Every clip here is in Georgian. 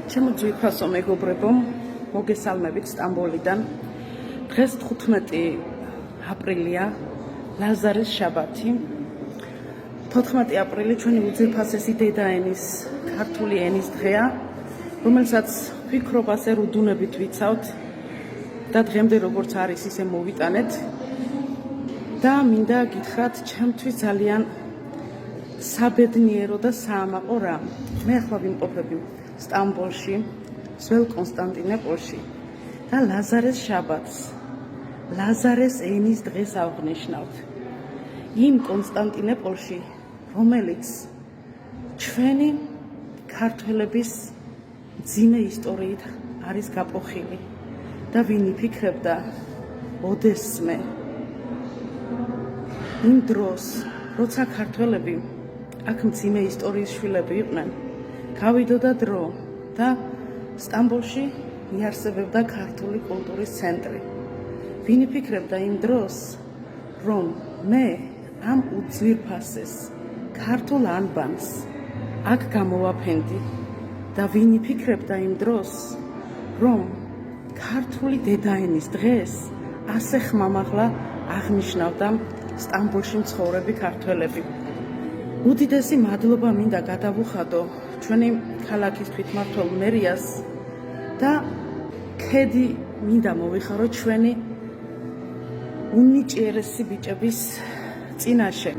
ჩემო ძვირფასო მეგობრებო, მოგესალმებით სტამბოლიდან. დღეს 15 აპრილია, ლაზარის შაბათი. 14 აპრილი ჩვენი უძვირფასესი დედაენის ქართული ენის დღეა, რომელსაც ვფიქრობ ასე რუდუნებით ვიცავთ და დღემდე როგორც არის ისე მოვიტანეთ. და მინდა გითხრათ ჩემთვის ძალიან საბედნიერო და საამაყო რამ. მე ახლა ვიმყოფები სტამბოლში, ძველ კონსტანტინოპოლში და ლაზარეს შაბათს, ლაზარეს ენის დღეს ავღნიშნავთ. იმ კონსტანტინოპოლში, რომელიც ჩვენი ქართველების ძიმე ისტორიით არის გაპოხილი და ვინ იფიქრებდა ოდესმე იმ დროს, როცა ქართველები აქ მძიმე ისტორიის შვილები იყვნენ, გავიდოდა დრო და სტამბოლში იარსებებდა ქართული კულტურის ცენტრი. ვინ იფიქრებდა იმ დროს, რომ მე ამ უძვირფასეს ქართულ ანბანს აქ გამოვაფენდი და ვინ იფიქრებდა იმ დროს, რომ ქართული დედაენის დღეს ასე ხმამაღლა აღნიშნავდა სტამბოლში მცხოვრები ქართველები. უდიდესი მადლობა მინდა გადავუხადო ჩვენი ქალაქის თვითმმართველ მერიას და ქედი მინდა მოვიხარო ჩვენი უნიჭიერესი ბიჭების წინაშე,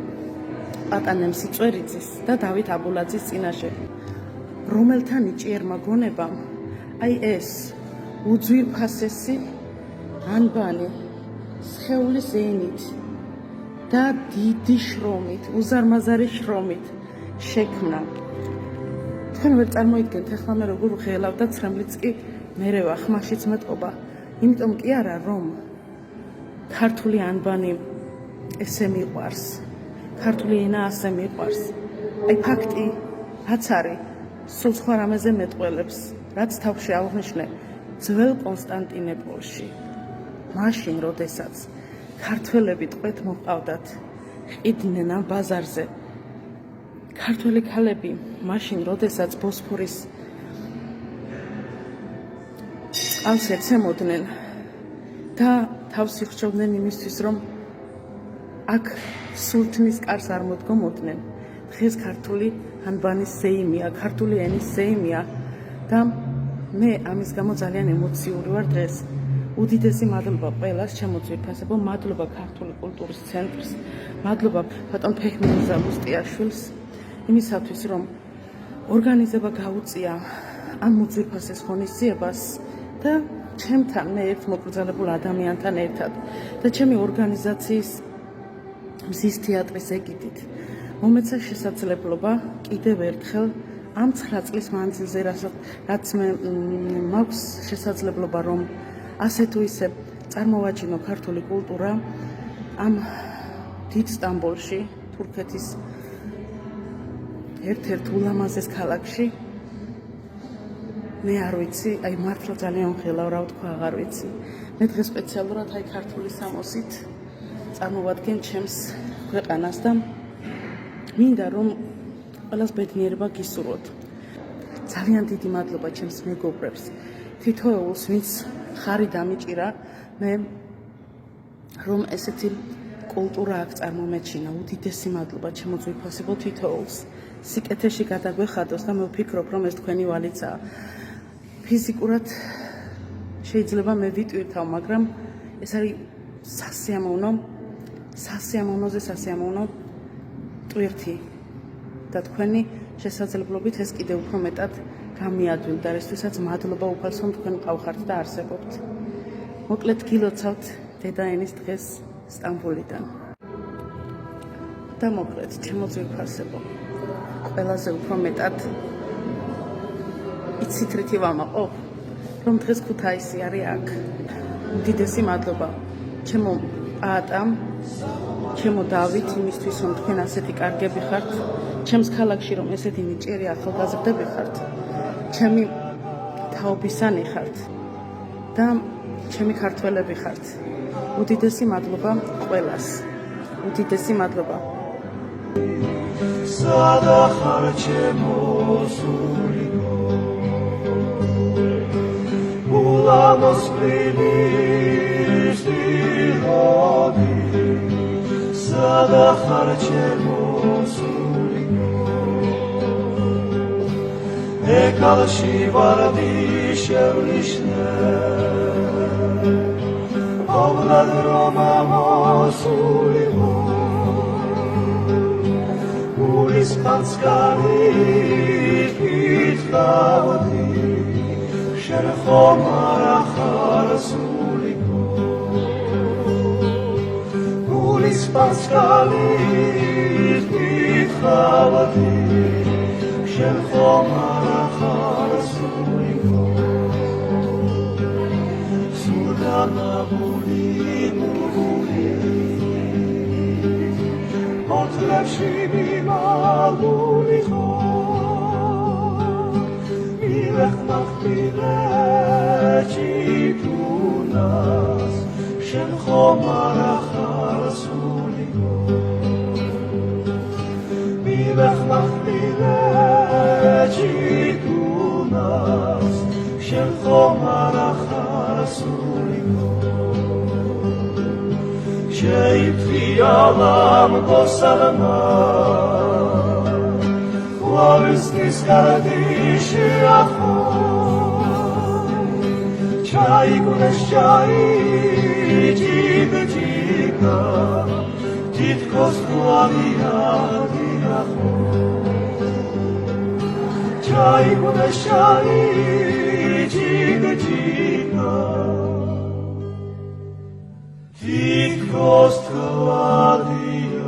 პატანემ სიწვერიძის და დავით აბულაძის წინაშე, რომელთა ნიჭიერმა გონებამ აი ეს უძვირფასესი ანბანი სხეულის ენით და დიდი შრომით, უზარმაზარი შრომით შექმნა. თქვენ ვერ წარმოიდგენთ ახლა მე როგორ ვღელავ და ცრემლიც კი მერევა ხმაშიც მეტყობა. იმიტომ კი არა, რომ ქართული ანბანი ესე მიყვარს, ქართული ენა ასე მიყვარს. აი ფაქტი რაც არის, სულ სხვა რამეზე მეტყველებს, რაც თავში აღნიშნე ძველ კონსტანტინოპოლში. მაშინ, როდესაც ქართველები ტყვეთ მოყავდათ, ყიდნენ ამ ბაზარზე. ქართველი ქალები მაშინ, როდესაც ბოსფორის წყალს ეცემოდნენ და თავს იხჩობდნენ იმისთვის, რომ აქ სულთნის კარს არ მოდგომოდნენ. დღეს ქართული ანბანის ზეიმია, ქართული ენის ზეიმია და მე ამის გამო ძალიან ემოციური ვარ დღეს. უდიდესი მადლობა ყველას, ჩემო ძვირფასებო, მადლობა ქართული კულტურის ცენტრს, მადლობა ბატონ ფეხმირზა მუსტიაშვილს იმისათვის, რომ ორგანიზება გაუწია ამ უძვირფასეს ღონისძიებას და ჩემთან, მე ერთ მოკრძალებულ ადამიანთან ერთად და ჩემი ორგანიზაციის მზის თეატრის ეგიდით მომეცა შესაძლებლობა კიდევ ერთხელ ამ 9 წლის მანძილზე, რაც მე მაქვს შესაძლებლობა, რომ ასე თუ ისე წარმოვაჩინო ქართული კულტურა ამ დიდ სტამბოლში, თურქეთის ერთ-ერთ ულამაზეს ქალაქში. მე არ ვიცი, აი მართლა ძალიან ვღელავ, რა ვთქვა, აღარ ვიცი. მე დღეს სპეციალურად აი ქართული სამოსით წარმოვადგენ ჩემს ქვეყანას და მინდა რომ ყველას ბედნიერება გისურვოთ. ძალიან დიდი მადლობა ჩემს მეგობრებს, თითოეულს, ვინც ხარი დამიჭირა მე რომ ესეთი კულტურა აქ წარმომეჩინა. უდიდესი მადლობა ჩემო ძვირფასებო თითოეულს. სიკეთეში გადაგვეხადოს და მე ვფიქრობ, რომ ეს თქვენი ვალიცაა. ფიზიკურად შეიძლება მე ვიტვირთავ, მაგრამ ეს არის სასიამოვნოზე სასიამოვნო ტვირთი და თქვენი შესაძლებლობით ეს კიდევ უფრო მეტად გამიადვილდა, რისთვისაც მადლობა უფალსო თქვენ მყავხართ და არსებობთ. მოკლედ გილოცავთ დედაენის დღეს სტამბოლიდან. და მოკლედ ჩემო ძვირფასებო, ყველაზე უფრო მეტად იცით რითი ვამაყობ, რომ დღეს ქუთაისი არის აქ. უდიდესი მადლობა ჩემო პაატამ, ჩემო დავით იმისთვის, რომ თქვენ ასეთი კარგები ხართ, ჩემს ქალაქში რომ ესეთი ნიჭიერი ახალგაზრდები ხართ, ჩემი თაობისანი ხართ და ჩემი ქართველები ხართ. უდიდესი მადლობა ყველას. უდიდესი მადლობა. Sada harce mozuriko მოსკლილის ტიროდი სადახარ ჩემოსულიკო ეკალში ვარდი შევნიშნე ოვლად რომ ამოსულიკო ურის პანსკარი კითხავდი შენ ხომ არ ახარ სულიკო ურის პანსკარი კითხავდი შენ ხომ არ ახარ სულიკო სულანაბული მოთლებში მიმალულიყო მივეხმახტილე ჭიქუნას შენ ხომ არ ახარ სულიკო მივეხმახტილე ჭიქუნას შენ ხომ არ ახარ სულიკო შეიფრიალამ გოსალმა ყვავილსნის გარდიში ახო ჩაიგდეს ჩაიჯიბჯიკა თითქოს ყვავია დიახო ჩაიგდეს ჩაიჯიბჯიკა თითქოს ყვავია